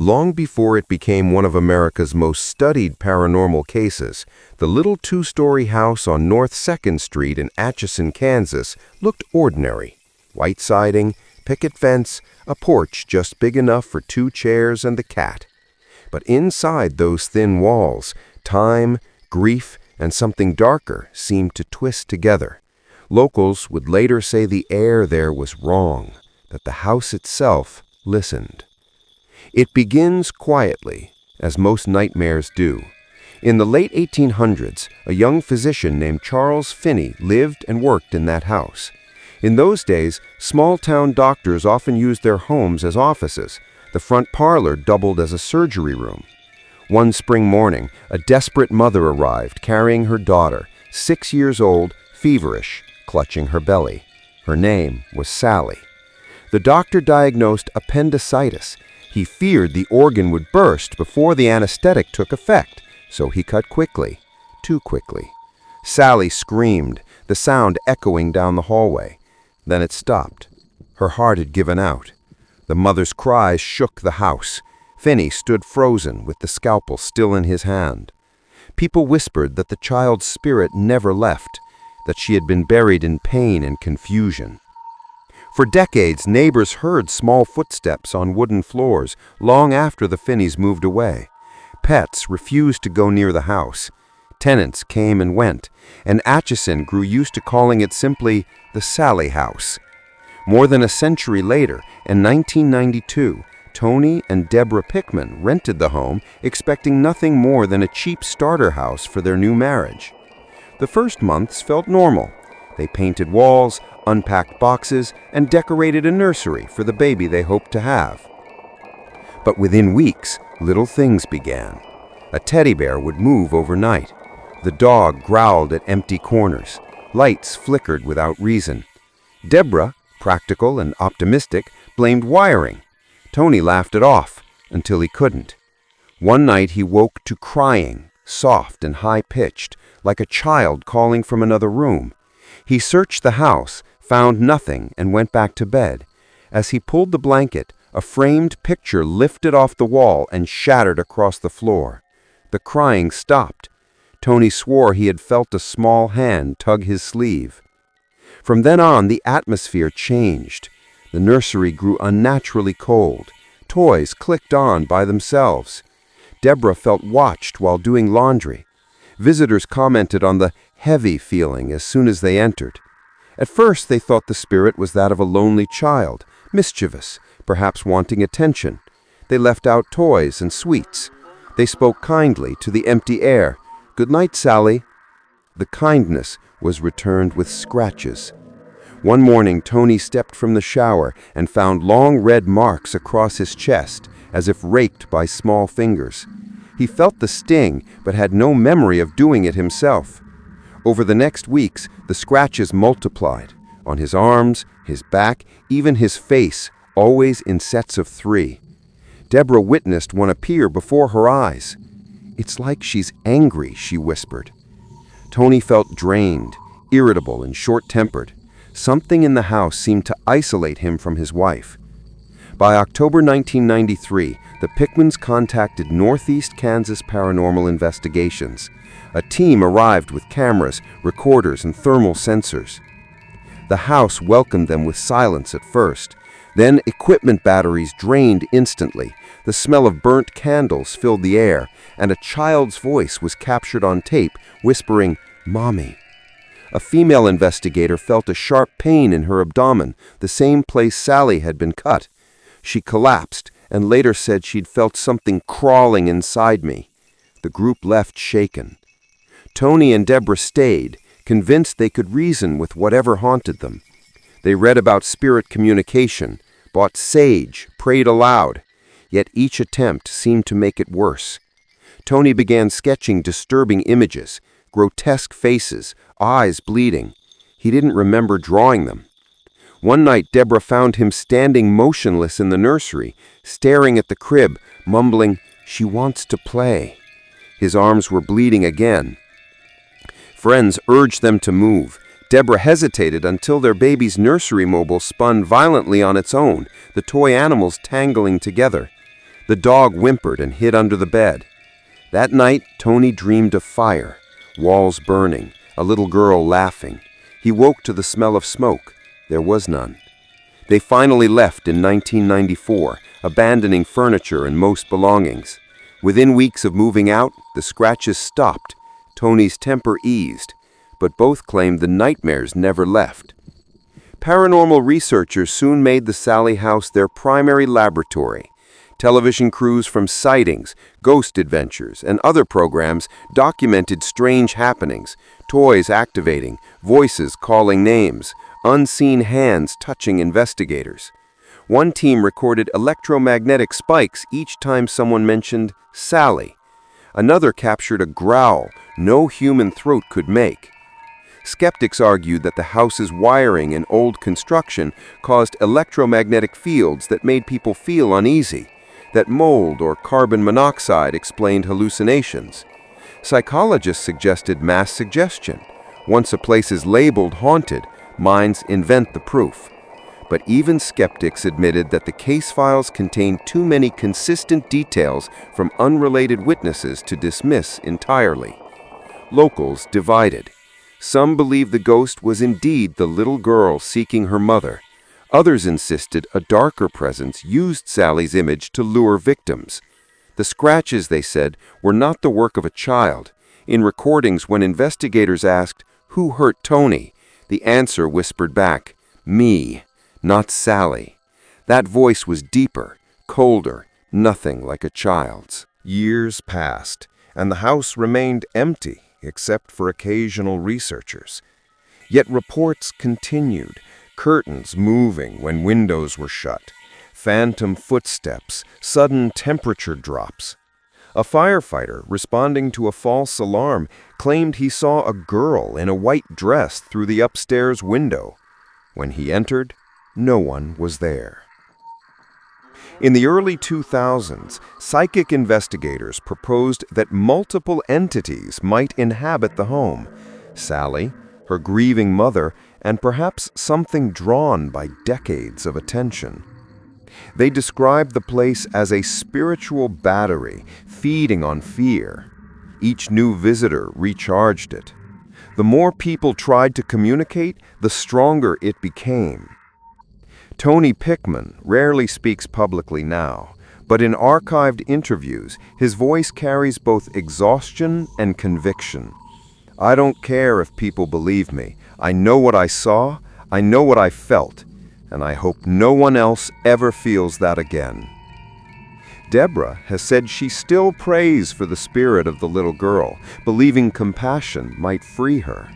Long before it became one of America's most studied paranormal cases, the little two-story house on North 2nd Street in Atchison, Kansas, looked ordinary. White siding, picket fence, a porch just big enough for 2 chairs and the cat. But inside those thin walls, time, grief, and something darker seemed to twist together. Locals would later say the air there was wrong, that the house itself listened. It begins quietly, as most nightmares do. In the late 1800s, a young physician named Charles Finney lived and worked in that house. In those days, small-town doctors often used their homes as offices. The front parlor doubled as a surgery room. One spring morning, a desperate mother arrived carrying her daughter, 6 years old, feverish, clutching her belly. Her name was Sallie. The doctor diagnosed appendicitis. He feared the organ would burst before the anesthetic took effect, so he cut quickly, too quickly. Sallie screamed, the sound echoing down the hallway. Then it stopped. Her heart had given out. The mother's cries shook the house. Finney stood frozen with the scalpel still in his hand. People whispered that the child's spirit never left, that she had been buried in pain and confusion. For decades, neighbors heard small footsteps on wooden floors long after the Finneys moved away. Pets refused to go near the house. Tenants came and went, and Atchison grew used to calling it simply the Sallie House. More than a century later, in 1992, Tony and Deborah Pickman rented the home, expecting nothing more than a cheap starter house for their new marriage. The first months felt normal. They painted walls, unpacked boxes, and decorated a nursery for the baby they hoped to have. But within weeks, little things began. A teddy bear would move overnight. The dog growled at empty corners. Lights flickered without reason. Deborah, practical and optimistic, blamed wiring. Tony laughed it off until he couldn't. One night he woke to crying, soft and high-pitched, like a child calling from another room. He searched the house, found nothing, and went back to bed. As he pulled the blanket, a framed picture lifted off the wall and shattered across the floor. The crying stopped. Tony swore he had felt a small hand tug his sleeve. From then on, the atmosphere changed. The nursery grew unnaturally cold. Toys clicked on by themselves. Deborah felt watched while doing laundry. Visitors commented on the heavy feeling as soon as they entered. At first, they thought the spirit was that of a lonely child, mischievous, perhaps wanting attention. They left out toys and sweets. They spoke kindly to the empty air. "Good night, Sallie." The kindness was returned with scratches. One morning, Tony stepped from the shower and found long red marks across his chest, as if raked by small fingers. He felt the sting, but had no memory of doing it himself. Over the next weeks, the scratches multiplied. On his arms, his back, even his face, always in sets of 3. Deborah witnessed one appear before her eyes. "It's like she's angry," she whispered. Tony felt drained, irritable, and short-tempered. Something in the house seemed to isolate him from his wife. By October 1993, the Pickmans contacted Northeast Kansas Paranormal Investigations. A team arrived with cameras, recorders, and thermal sensors. The house welcomed them with silence at first. Then equipment batteries drained instantly. The smell of burnt candles filled the air, and a child's voice was captured on tape, whispering, "Mommy." A female investigator felt a sharp pain in her abdomen, the same place Sallie had been cut. She collapsed and later said she'd felt something crawling inside me. The group left shaken. Tony and Deborah stayed, convinced they could reason with whatever haunted them. They read about spirit communication, bought sage, prayed aloud. Yet each attempt seemed to make it worse. Tony began sketching disturbing images, grotesque faces, eyes bleeding. He didn't remember drawing them. One night, Deborah found him standing motionless in the nursery, staring at the crib, mumbling, "She wants to play." His arms were bleeding again. Friends urged them to move. Deborah hesitated until their baby's nursery mobile spun violently on its own, the toy animals tangling together. The dog whimpered and hid under the bed. That night, Tony dreamed of fire, walls burning, a little girl laughing. He woke to the smell of smoke. There was none. They finally left in 1994, abandoning furniture and most belongings. Within weeks of moving out, the scratches stopped. Tony's temper eased, but both claimed the nightmares never left. Paranormal researchers soon made the Sallie house their primary laboratory. Television crews from Sightings, Ghost Adventures, and other programs documented strange happenings, toys activating, voices calling names, unseen hands touching investigators. One team recorded electromagnetic spikes each time someone mentioned Sallie. Another captured a growl no human throat could make. Skeptics argued that the house's wiring and old construction caused electromagnetic fields that made people feel uneasy, that mold or carbon monoxide explained hallucinations. Psychologists suggested mass suggestion. Once a place is labeled haunted, minds invent the proof. But even skeptics admitted that the case files contained too many consistent details from unrelated witnesses to dismiss entirely. Locals divided. Some believed the ghost was indeed the little girl seeking her mother. Others insisted a darker presence used Sallie's image to lure victims. The scratches, they said, were not the work of a child. In recordings, when investigators asked, "Who hurt Tony?" the answer whispered back, "Me, not Sallie." That voice was deeper, colder, nothing like a child's. Years passed, and the house remained empty except for occasional researchers. Yet reports continued, curtains moving when windows were shut, phantom footsteps, sudden temperature drops. A firefighter, responding to a false alarm, claimed he saw a girl in a white dress through the upstairs window. When he entered, no one was there. In the early 2000s, psychic investigators proposed that multiple entities might inhabit the home: Sallie, her grieving mother, and perhaps something drawn by decades of attention. They described the place as a spiritual battery feeding on fear. Each new visitor recharged it. The more people tried to communicate, the stronger it became. Tony Pickman rarely speaks publicly now, but in archived interviews, his voice carries both exhaustion and conviction. "I don't care if people believe me. I know what I saw, I know what I felt, and I hope no one else ever feels that again." Deborah has said she still prays for the spirit of the little girl, believing compassion might free her.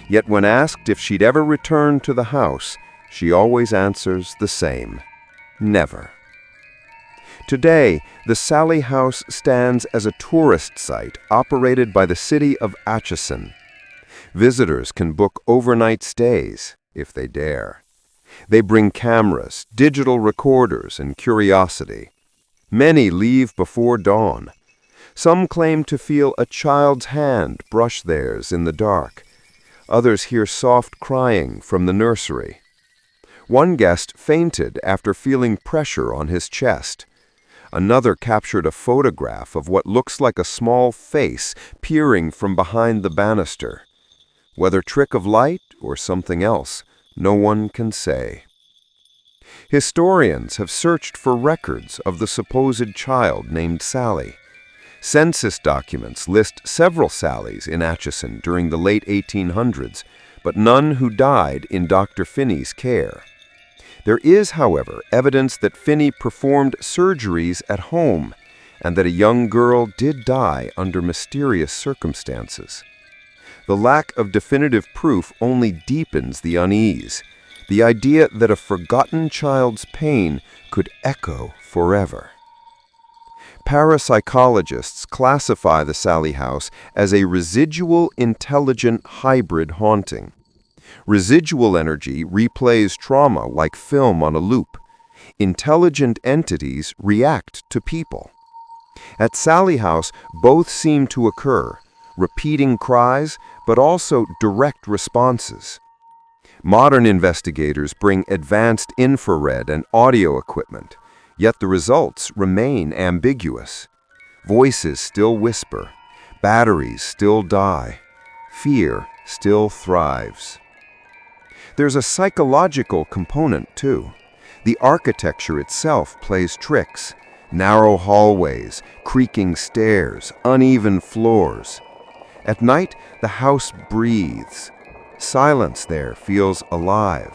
Yet when asked if she'd ever return to the house, she always answers the same: never. Today, the Sallie house stands as a tourist site operated by the city of Atchison. Visitors can book overnight stays, if they dare. They bring cameras, digital recorders, and curiosity. Many leave before dawn. Some claim to feel a child's hand brush theirs in the dark. Others hear soft crying from the nursery. One guest fainted after feeling pressure on his chest. Another captured a photograph of what looks like a small face peering from behind the banister. Whether trick of light or something else, no one can say. Historians have searched for records of the supposed child named Sallie. Census documents list several Sallies in Atchison during the late 1800s, but none who died in Dr. Finney's care. There is, however, evidence that Finney performed surgeries at home and that a young girl did die under mysterious circumstances. The lack of definitive proof only deepens the unease, the idea that a forgotten child's pain could echo forever. Parapsychologists classify the Sallie house as a residual intelligent hybrid haunting. Residual energy replays trauma like film on a loop. Intelligent entities react to people. At Sallie house, both seem to occur, repeating cries, but also direct responses. Modern investigators bring advanced infrared and audio equipment. Yet the results remain ambiguous. Voices still whisper, batteries still die, fear still thrives. There's a psychological component, too. The architecture itself plays tricks. Narrow hallways, creaking stairs, uneven floors. At night, the house breathes. Silence there feels alive.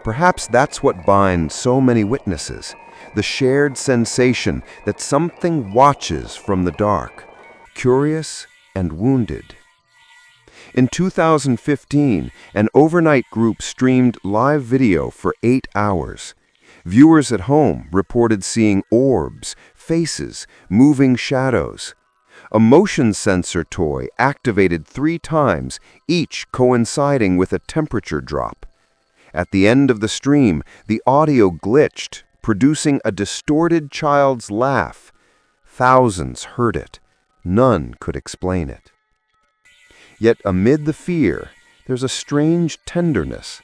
Perhaps that's what binds so many witnesses, the shared sensation that something watches from the dark, curious and wounded. In 2015, an overnight group streamed live video for 8 hours. Viewers at home reported seeing orbs, faces, moving shadows. A motion sensor toy activated 3 times, each coinciding with a temperature drop. At the end of the stream, the audio glitched, producing a distorted child's laugh. Thousands heard it. None could explain it. Yet amid the fear, there's a strange tenderness.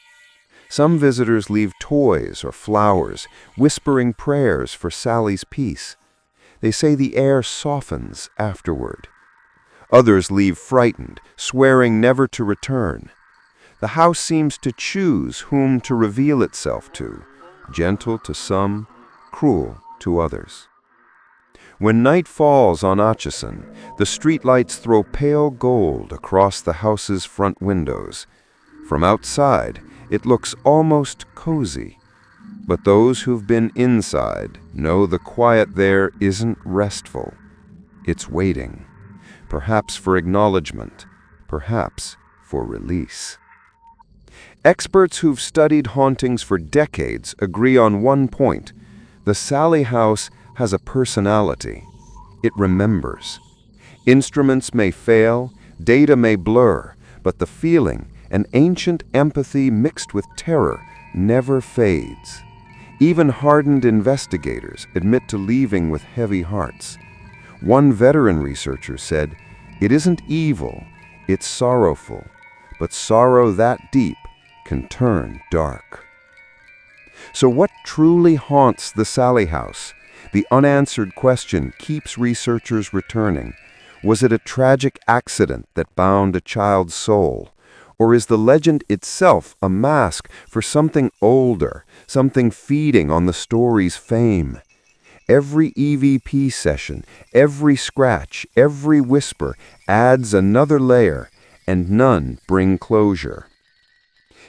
Some visitors leave toys or flowers, whispering prayers for Sallie's peace. They say the air softens afterward. Others leave frightened, swearing never to return. The house seems to choose whom to reveal itself to, gentle to some, cruel to others. When night falls on Atchison, the streetlights throw pale gold across the house's front windows. From outside, it looks almost cozy. But those who've been inside know the quiet there isn't restful. It's waiting, perhaps for acknowledgement, perhaps for release. Experts who've studied hauntings for decades agree on one point. The Sallie house has a personality. It remembers. Instruments may fail, data may blur, but the feeling, an ancient empathy mixed with terror, never fades. Even hardened investigators admit to leaving with heavy hearts. One veteran researcher said, "It isn't evil, it's sorrowful, but sorrow that deep can turn dark." So what truly haunts the Sallie house? The unanswered question keeps researchers returning. Was it a tragic accident that bound a child's soul? Or is the legend itself a mask for something older, something feeding on the story's fame? Every EVP session, every scratch, every whisper adds another layer, and none bring closure.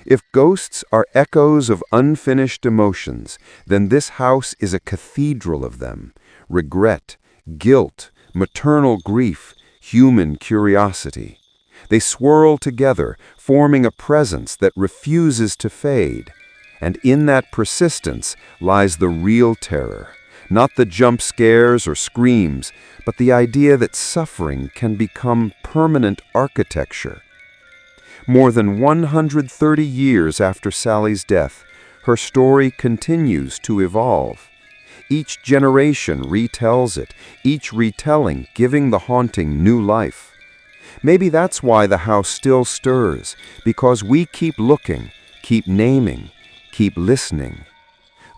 If ghosts are echoes of unfinished emotions, then this house is a cathedral of them. Regret, guilt, maternal grief, human curiosity. They swirl together, forming a presence that refuses to fade. And in that persistence lies the real terror. Not the jump scares or screams, but the idea that suffering can become permanent architecture. More than 130 years after Sallie's death, her story continues to evolve. Each generation retells it, each retelling giving the haunting new life. Maybe that's why the house still stirs, because we keep looking, keep naming, keep listening.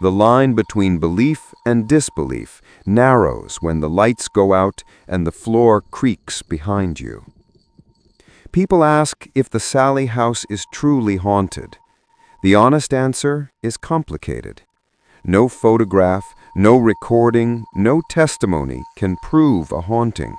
The line between belief and disbelief narrows when the lights go out and the floor creaks behind you. People ask if the Sallie house is truly haunted. The honest answer is complicated. No photograph, no recording, no testimony can prove a haunting.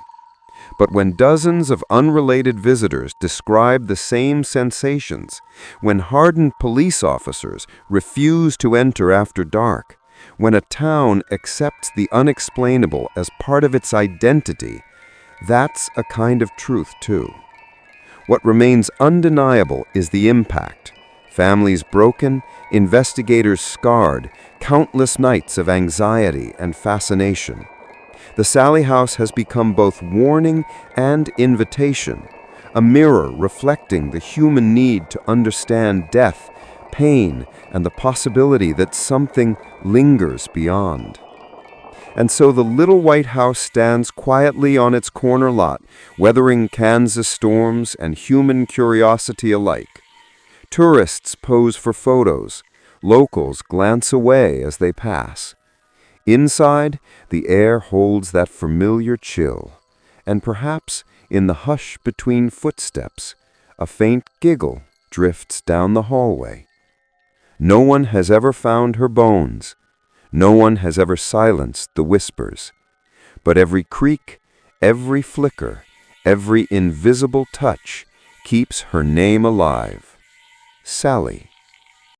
But when dozens of unrelated visitors describe the same sensations, when hardened police officers refuse to enter after dark, when a town accepts the unexplainable as part of its identity, that's a kind of truth too. What remains undeniable is the impact. Families broken, investigators scarred, countless nights of anxiety and fascination. The Sallie house has become both warning and invitation, a mirror reflecting the human need to understand death, pain, and the possibility that something lingers beyond. And so the little white house stands quietly on its corner lot, weathering Kansas storms and human curiosity alike. Tourists pose for photos. Locals glance away as they pass. Inside, the air holds that familiar chill, and perhaps in the hush between footsteps, a faint giggle drifts down the hallway. No one has ever found her bones. No one has ever silenced the whispers. But every creak, every flicker, every invisible touch keeps her name alive. Sallie.